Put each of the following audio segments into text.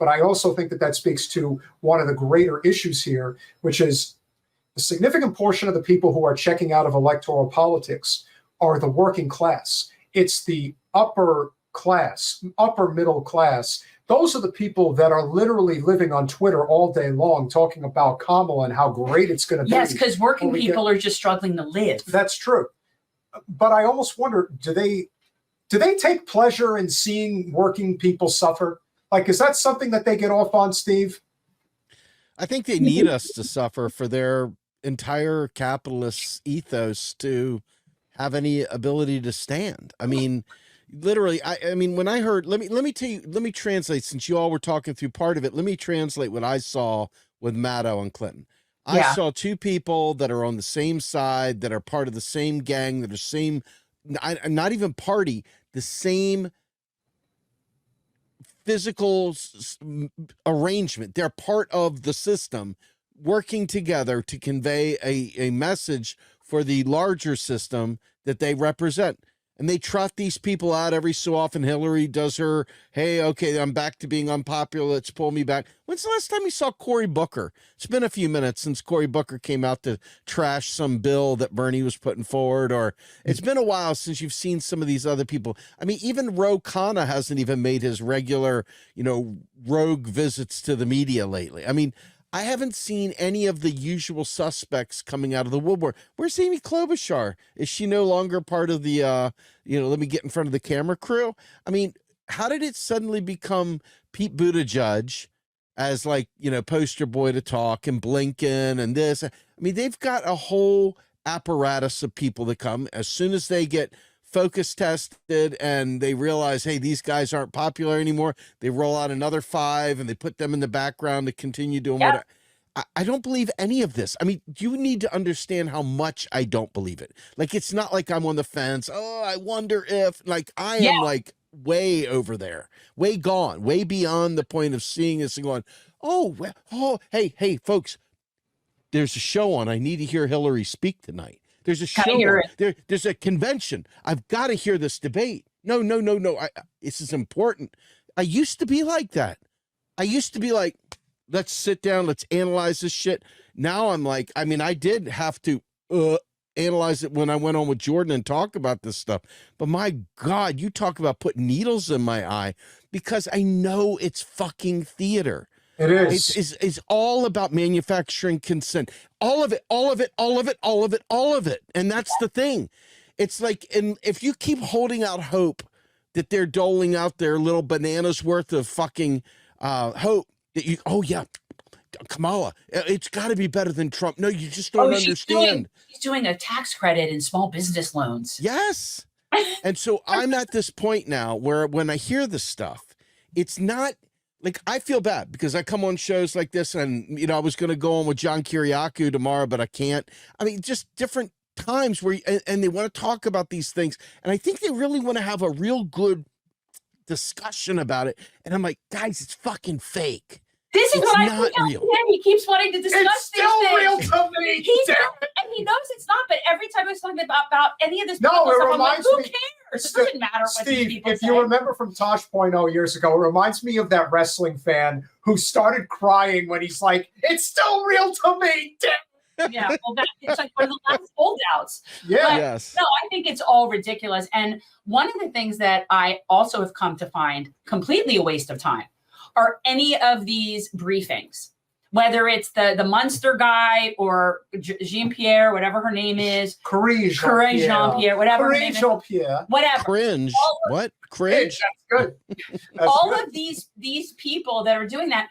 But I also think that that speaks to one of the greater issues here, which is a significant portion of the people who are checking out of electoral politics are the working class. It's the upper class, upper middle class. Those are the people that are literally living on Twitter all day long talking about Kamala and how great it's going to be. Yes, because working people are just struggling to live. That's true. But I almost wonder, do they take pleasure in seeing working people suffer? Like, is that something that they get off on, Steve? I think they need us to suffer for their entire capitalist ethos to have any ability to stand. I mean, literally, I mean, when I heard, let me tell you, let me translate, since you all were talking through part of it, let me translate what I saw with Maddow and Clinton. I saw two people that are on the same side, that are part of the same gang, that are same, not even party, the same physical arrangement. They're part of the system, working together to convey a message for the larger system that they represent. And they trot these people out every so often. Hillary does her, hey, okay, I'm back to being unpopular. Let's pull me back. When's the last time you saw Cory Booker? It's been a few minutes since Cory Booker came out to trash some bill that Bernie was putting forward, or it's been a while since you've seen some of these other people. I mean, even Ro Khanna hasn't even made his regular, you know, rogue visits to the media lately. I mean, I haven't seen any of the usual suspects coming out of the woodwork. Where's Amy Klobuchar? Is she no longer part of the, you know, let me get in front of the camera crew? I mean, how did it suddenly become Pete Buttigieg as, like, you know, poster boy to talk, and Blinken and this? I mean, they've got a whole apparatus of people that come as soon as they get focus tested and they realize, hey, these guys aren't popular anymore. They roll out another 5 and they put them in the background to continue doing what I don't believe any of this. I mean, you need to understand how much I don't believe it. Like, it's not like I'm on the fence. Oh, I wonder if, like, I am like way over there, way gone, way beyond the point of seeing this and going, oh, well, oh, hey, folks, there's a show on. I need to hear Hillary speak tonight. There's a show. There's a convention. I've got to hear this debate. No. This is important. I used to be like that. I used to be like, let's sit down, let's analyze this shit. Now I'm like, I mean, I did have to analyze it when I went on with Jordan and talk about this stuff. But my God, you talk about putting needles in my eye, because I know it's fucking theater. It is. It's all about manufacturing consent. All of it. And that's the thing. It's like, and if you keep holding out hope that they're doling out their little bananas worth of fucking hope that you, oh yeah, Kamala, it's got to be better than Trump. No, you just don't understand. She's doing a tax credit in small business loans. Yes. And so I'm at this point now where when I hear this stuff, it's not, like, I feel bad because I come on shows like this and, you know, I was going to go on with John Kiriakou tomorrow, but I can't. I mean, just different times where, and they want to talk about these things. And I think they really want to have a real good discussion about it. And I'm like, guys, it's fucking fake. This is what I think real. He keeps wanting to discuss it's these still things. Real to me. And he knows it's not, but every time I was talking about any of this, no, it stuff, reminds I'm like, who me, cares? It doesn't matter what Steve, these people if say. you remember from Tosh.0 years ago, it reminds me of that wrestling fan who started crying when he's like, it's still real to me, damn. Yeah, well, it's like one of the last holdouts. Yeah. But, yes. No, I think it's all ridiculous. And one of the things that I also have come to find completely a waste of time are any of these briefings, whether it's the Munster guy or Jean-Pierre, whatever her name is. Corinne Jean-Pierre, whatever her name is. Jean-Pierre. Whatever. Cringe. What? Cringe? That's good. That's all good. of these people that are doing that,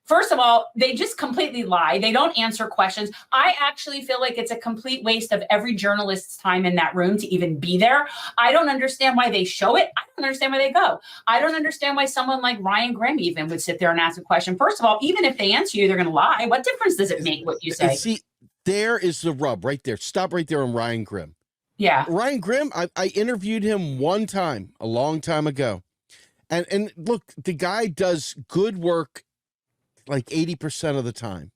first of all, they just completely lie. They don't answer questions. I actually feel like it's a complete waste of every journalist's time in that room to even be there. I don't understand why they show it. I don't understand why they go. I don't understand why someone like Ryan Grimm even would sit there and ask a question. First of all, even if they answer you, they're going to lie. What difference does it make what you say? See, there is the rub right there. Stop right there on Ryan Grimm. Yeah. Ryan Grimm, I interviewed him one time, a long time ago. And look, the guy does good work like 80% of the time.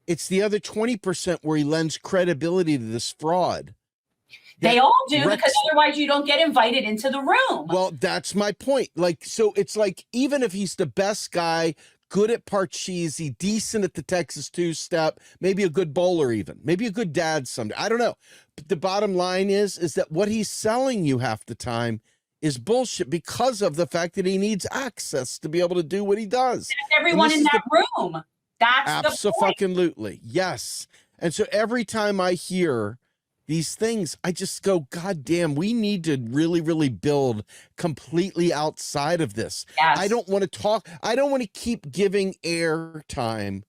It's the other 20% where he lends credibility to this fraud They all do, because otherwise you don't get invited into the room. Well, that's my point. Like, so it's like, even if he's the best guy, good at Parcheesi, decent at the Texas two-step, maybe a good bowler even, maybe a good dad someday. I don't know. But the bottom line is that what he's selling you half the time is bullshit, because of the fact that he needs access to be able to do what he does. And everyone in that room. That's the point. Absolutely. Yes. And so every time I hear these things, I just go, God damn, we need to really, really build completely outside of this. Yes. I don't want to talk. I don't want to keep giving airtime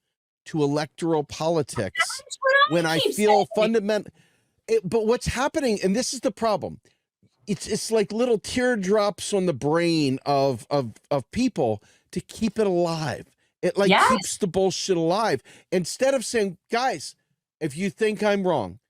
to electoral politics when I feel fundamental. But what's happening, and this is the problem, it's like little teardrops on the brain of people to keep it alive. It like keeps the bullshit alive. Instead of saying, guys, if you think I'm wrong,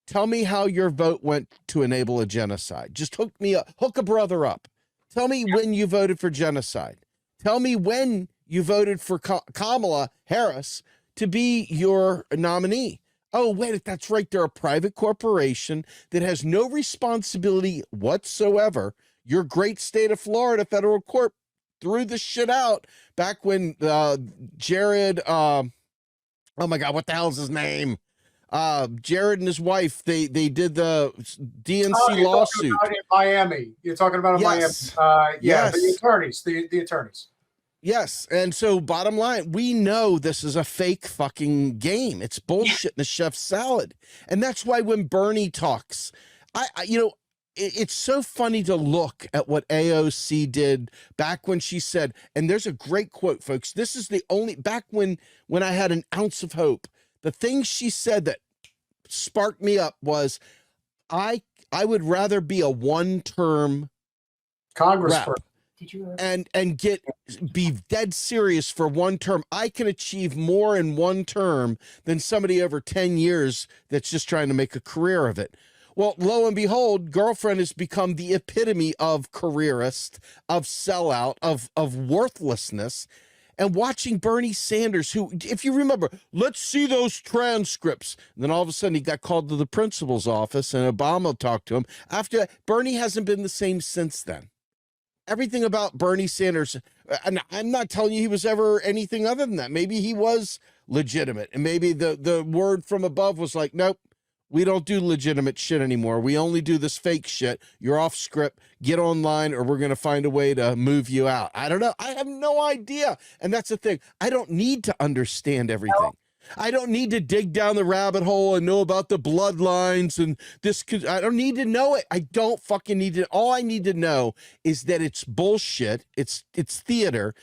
tell me how your vote went to enable a genocide. Just hook me up, hook a brother up. Tell me when you voted for genocide. Tell me when you voted for Kamala Harris to be your nominee. Oh, wait, that's right. They're a private corporation that has no responsibility whatsoever. Your great state of Florida federal court threw this shit out back when Jared, oh my God, what the hell's his name? Jared and his wife, they did the DNC lawsuit in Miami. You're talking about in Miami. The attorneys. Yes. And so bottom line, we know this is a fake fucking game. It's bullshit in the chef's salad. And that's why when Bernie talks, it's so funny to look at what AOC did back when she said, and there's a great quote, folks. This is the only, back when I had an ounce of hope, the thing she said that sparked me up was, I would rather be a one-term congressperson and be dead serious for one term. I can achieve more in one term than somebody over 10 years that's just trying to make a career of it. Well, lo and behold, girlfriend has become the epitome of careerist, of sellout, of worthlessness. And watching Bernie Sanders, who, if you remember, let's see those transcripts. And then all of a sudden he got called to the principal's office and Obama talked to him. After that, Bernie hasn't been the same since then. Everything about Bernie Sanders, and I'm not telling you he was ever anything other than that. Maybe he was legitimate. And maybe the word from above was like, nope, we don't do legitimate shit anymore. We only do this fake shit. You're off script. Get online or we're going to find a way to move you out. I don't know. I have no idea. And that's the thing. I don't need to understand everything. No. I don't need to dig down the rabbit hole and know about the bloodlines and this. I don't need to know it. I don't fucking need to. All I need to know is that it's bullshit. It's theater.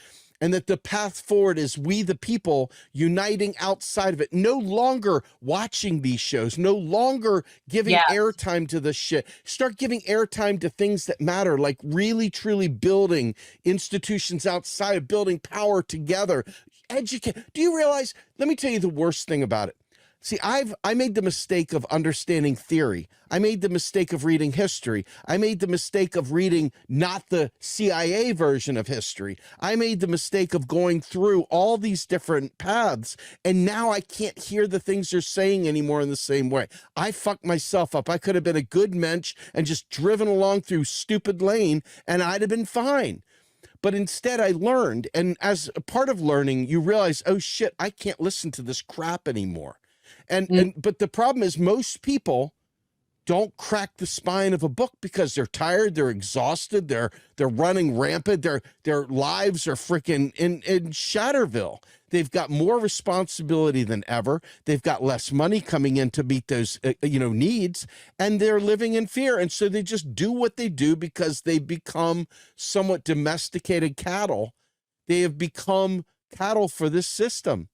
And that the path forward is we, the people, uniting outside of it, no longer watching these shows, no longer giving airtime to the shit. Start giving airtime to things that matter, like really, truly building institutions outside of building power together. Educate. Do you realize? Let me tell you the worst thing about it. See, I made the mistake of understanding theory. I made the mistake of reading history. I made the mistake of reading not the CIA version of history. I made the mistake of going through all these different paths, and now I can't hear the things they're saying anymore in the same way. I fucked myself up. I could have been a good mensch and just driven along through stupid lane, and I'd have been fine. But instead I learned, and as a part of learning, you realize, oh shit, I can't listen to this crap anymore. But the problem is most people don't crack the spine of a book because they're tired, they're exhausted, they're running rampant, their lives are freaking in Shatterville. They've got more responsibility than ever. They've got less money coming in to meet those needs, and they're living in fear. And so they just do what they do because they become somewhat domesticated cattle. They have become cattle for this system.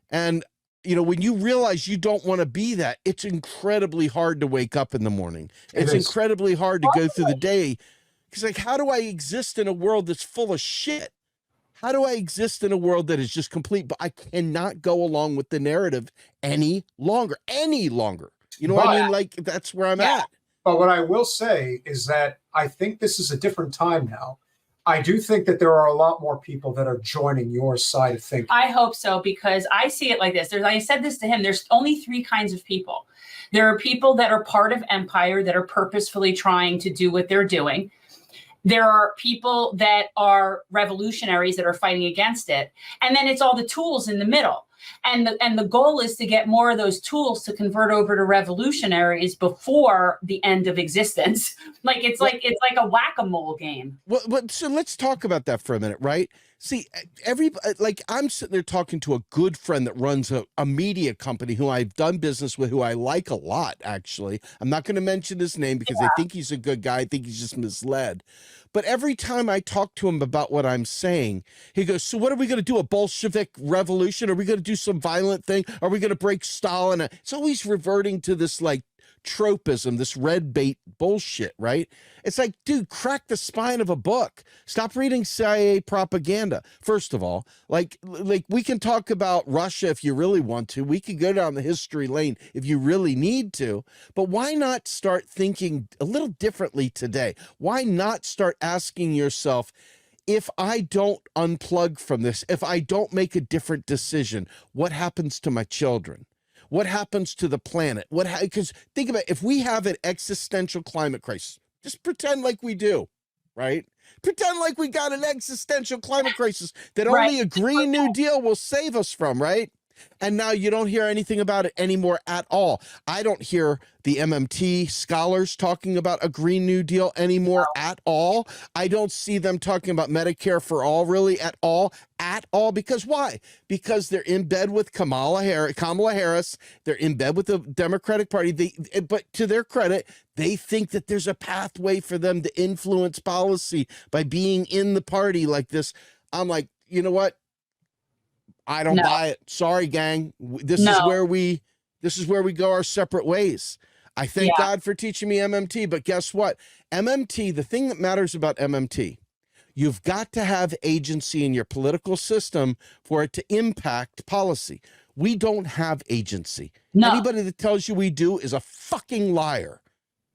And when you realize you don't want to be that, it's incredibly hard to wake up in the morning. It's incredibly hard to go through the day. Because, like, how do I exist in a world that's full of shit? How do I exist in a world that is just complete? But I cannot go along with the narrative any longer. You know what I mean? Like, that's where I'm at. But what I will say is that I think this is a different time now. I do think that there are a lot more people that are joining your side of thinking. I hope so, because I see it like this. I said this to him, there's only three kinds of people. There are people that are part of empire that are purposefully trying to do what they're doing. There are people that are revolutionaries that are fighting against it. And then it's all the tools in the middle. And the goal is to get more of those tools to convert over to revolutionaries before the end of existence. It's like a whack-a-mole game. Well, so let's talk about that for a minute, right? See, I'm sitting there talking to a good friend that runs a media company who I've done business with, who I like a lot, actually. I'm not going to mention his name because I think he's a good guy. I think he's just misled. But every time I talk to him about what I'm saying, he goes, so what are we going to do, a Bolshevik revolution? Are we going to do some violent thing? Are we going to break Stalin? It's always reverting to this tropism, this red bait bullshit, right? It's like, dude, crack the spine of a book. Stop reading CIA propaganda. First of all, like we can talk about Russia if you really want to. We could go down the history lane if you really need to. But why not start thinking a little differently today? Why not start asking yourself, if I don't unplug from this, if I don't make a different decision, what happens to my children? What happens to the planet? Because think about it, if we have an existential climate crisis, just pretend like we do, right? Pretend like we got an existential climate crisis that only a Green New Deal will save us from, right? And now you don't hear anything about it anymore at all. I don't hear the MMT scholars talking about a Green New Deal anymore at all. I don't see them talking about Medicare for all really at all. Because why? Because they're in bed with Kamala Harris. They're in bed with the Democratic Party. But to their credit, they think that there's a pathway for them to influence policy by being in the party like this. I'm like, you know what? I don't buy it. Sorry, gang. This is where we go our separate ways. I thank God for teaching me MMT, but guess what? MMT, the thing that matters about MMT, you've got to have agency in your political system for it to impact policy. We don't have agency. No. Anybody that tells you we do is a fucking liar.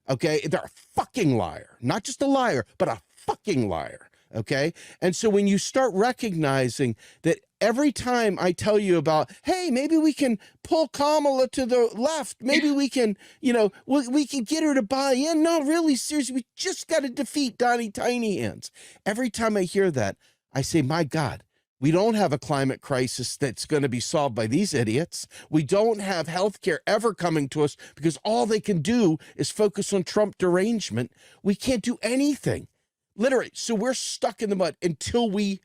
Okay? They're a fucking liar. Not just a liar, but a fucking liar. Okay? And so when you start recognizing that every time I tell you about, hey, maybe we can pull Kamala to the left, maybe we can, we can get her to buy in. No, really, seriously, we just got to defeat Donnie Tiny Hands. Every time I hear that, I say, my God, we don't have a climate crisis that's going to be solved by these idiots. We don't have healthcare ever coming to us because all they can do is focus on Trump derangement. We can't do anything. Literally. So we're stuck in the mud until we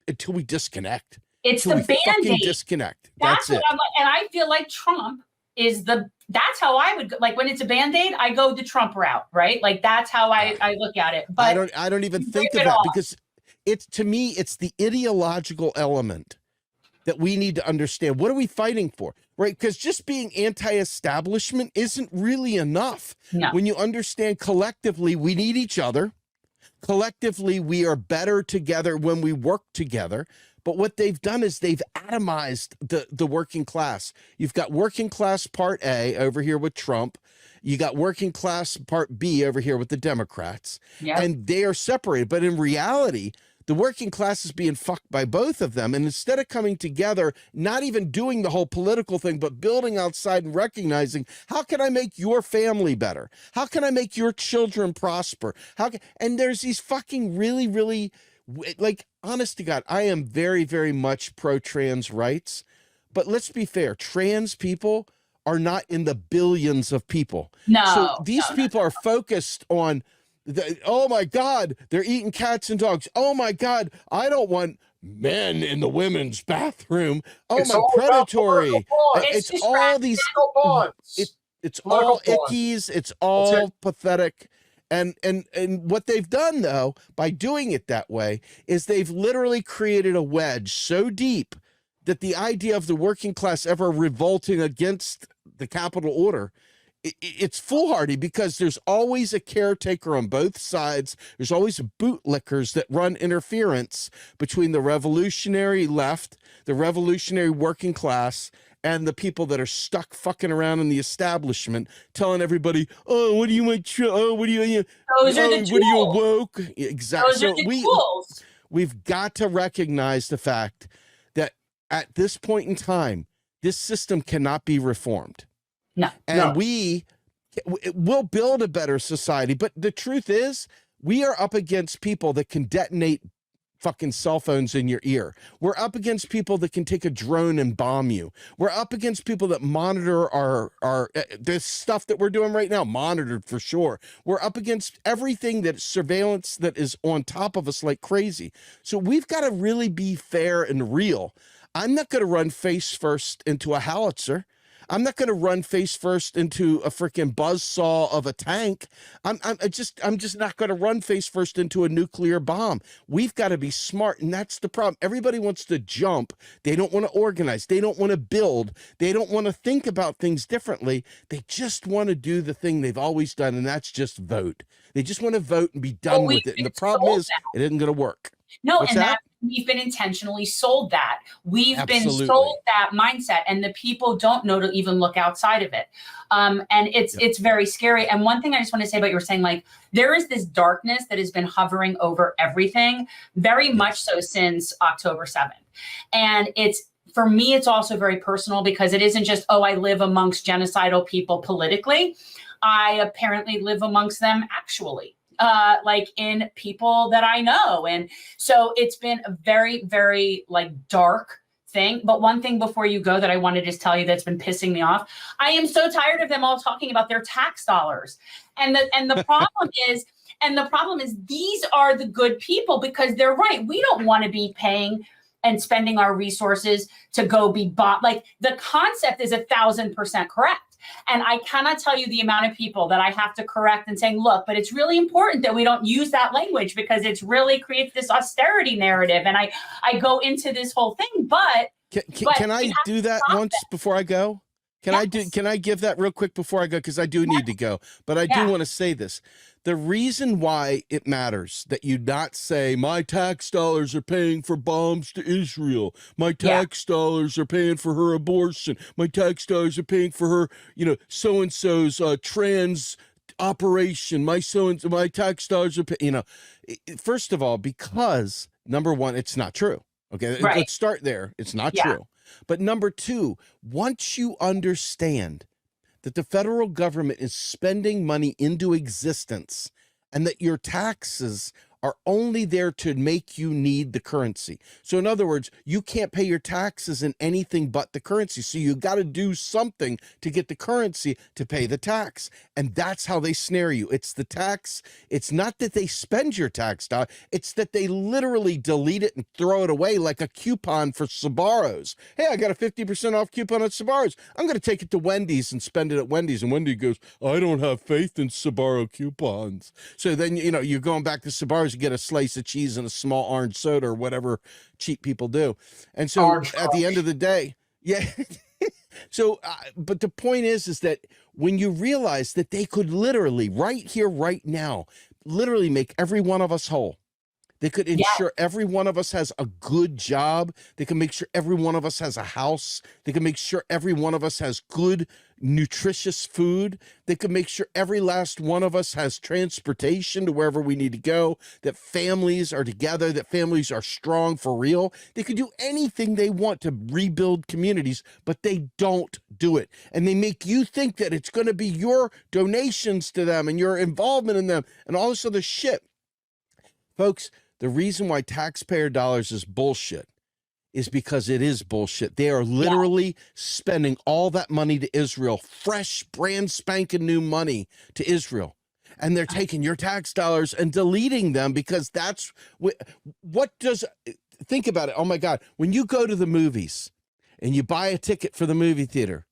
disconnect. It's the Band-Aid. Disconnect. That's what I'm like. And I feel like Trump is that's how I would go. Like when it's a Band-Aid, I go the Trump route, right? Like that's how I look at it. But I don't even think of that because to me, it's the ideological element that we need to understand. What are we fighting for? Right? Because just being anti-establishment isn't really enough. No. When you understand collectively, we need each other. Collectively, we are better together when we work together. But what they've done is they've atomized the working class. You've got working class part A over here with Trump. You got working class part B over here with the Democrats. Yep. And they are separated. But in reality, the working class is being fucked by both of them. And instead of coming together, not even doing the whole political thing, but building outside and recognizing, how can I make your family better? How can I make your children prosper? And there's these fucking really, really, like, honest to God, I am very, very much pro-trans rights. But let's be fair, trans people are not in the billions of people. No. So these people are focused on, oh my God, they're eating cats and dogs. Oh my God, I don't want men in the women's bathroom. Oh, it's my predatory. It's all these, it's all ickies. It's all pathetic. And what they've done, though, by doing it that way, is they've literally created a wedge so deep that the idea of the working class ever revolting against the capital order it's foolhardy because there's always a caretaker on both sides. There's always bootlickers that run interference between the revolutionary left, the revolutionary working class, and the people that are stuck fucking around in the establishment, telling everybody, "Oh, what do you want? Oh, what do you? Those are the What are you tools. woke?" Exactly. Those are the tools. We've got to recognize the fact that at this point in time, this system cannot be reformed. No. And we'll build a better society. But the truth is, we are up against people that can detonate fucking cell phones in your ear. We're up against people that can take a drone and bomb you. We're up against people that monitor our this stuff that we're doing right now, monitored for sure. We're up against everything that's surveillance that is on top of us like crazy. So we've got to really be fair and real. I'm not going to run face first into a howitzer. I'm not going to run face first into a freaking buzzsaw of a tank. I'm just not going to run face first into a nuclear bomb. We've got to be smart, and that's the problem. Everybody wants to jump. They don't want to organize. They don't want to build. They don't want to think about things differently. They just want to do the thing they've always done, and that's just vote. They just want to vote and be done with it. And the problem is, it isn't going to work. No, What's and that? we've been intentionally sold that. We've Absolutely. been sold that mindset, and the people don't know to even look outside of it. And it's very scary. And one thing I just want to say about you were saying, like, there is this darkness that has been hovering over everything, very much so since October 7th. And for me, it's also very personal because it isn't just, oh, I live amongst genocidal people politically. I apparently live amongst them actually. Like in people that I know. And so it's been a very, very like dark thing. But one thing before you go that I want to just tell you that's been pissing me off. I am so tired of them all talking about their tax dollars. And the problem is these are the good people because they're right. We don't want to be paying and spending our resources to go be bought. Like the concept is 1,000% correct. And I cannot tell you the amount of people that I have to correct and saying, look, but it's really important that we don't use that language because it's really creates this austerity narrative. And I go into this whole thing, but can I do that once before I go? Can I give that real quick before I go? Because I do need to go, but I do want to say this. The reason why it matters that you not say my tax dollars are paying for bombs to Israel. My tax dollars are paying for her abortion. My tax dollars are paying for her, so-and-so's trans operation. My tax dollars are paying, first of all, because number one, it's not true. Okay. Right. Let's start there. It's not true. But number two, once you understand that the federal government is spending money into existence and that your taxes are only there to make you need the currency. So in other words, you can't pay your taxes in anything but the currency. So you got to do something to get the currency to pay the tax. And that's how they snare you. It's the tax. It's not that they spend your tax dollar. It's that they literally delete it and throw it away like a coupon for Sbarro's. Hey, I got a 50% off coupon at Sbarro's. I'm going to take it to Wendy's and spend it at Wendy's. And Wendy goes, I don't have faith in Sbarro coupons. So then, you're going back to Sbarro's. You get a slice of cheese and a small orange soda or whatever cheap people do. And so at the end of the day, so, but the point is that when you realize that they could literally right here, right now, literally make every one of us whole. They could ensure every one of us has a good job. They can make sure every one of us has a house. They can make sure every one of us has good, nutritious food. They can make sure every last one of us has transportation to wherever we need to go, that families are together, that families are strong for real. They could do anything they want to rebuild communities, but they don't do it. And they make you think that it's going to be your donations to them and your involvement in them and all this other shit. Folks, the reason why taxpayer dollars is bullshit is because it is bullshit. They are literally spending all that money to Israel, fresh, brand spanking new money to Israel. And they're taking your tax dollars and deleting them because that's think about it. Oh my God. When you go to the movies and you buy a ticket for the movie theater,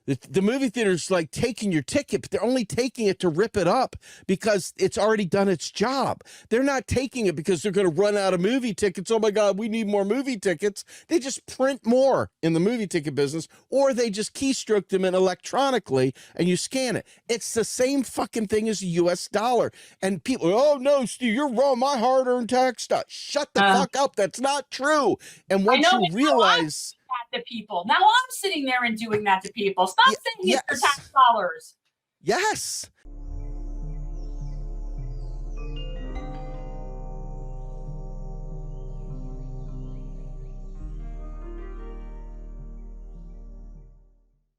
The movie theater's like taking your ticket, but they're only taking it to rip it up because it's already done its job. They're not taking it because they're going to run out of movie tickets. Oh my God, we need more movie tickets. They just print more in the movie ticket business, or they just keystroke them in electronically and you scan it. It's the same fucking thing as the US dollar. And people, oh no, Steve, you're wrong. My hard-earned tax stuff. Shut the fuck up. That's not true. And once you realize that to people, now I'm sitting there and doing that to people. Stop saying it's your tax dollars. Yes.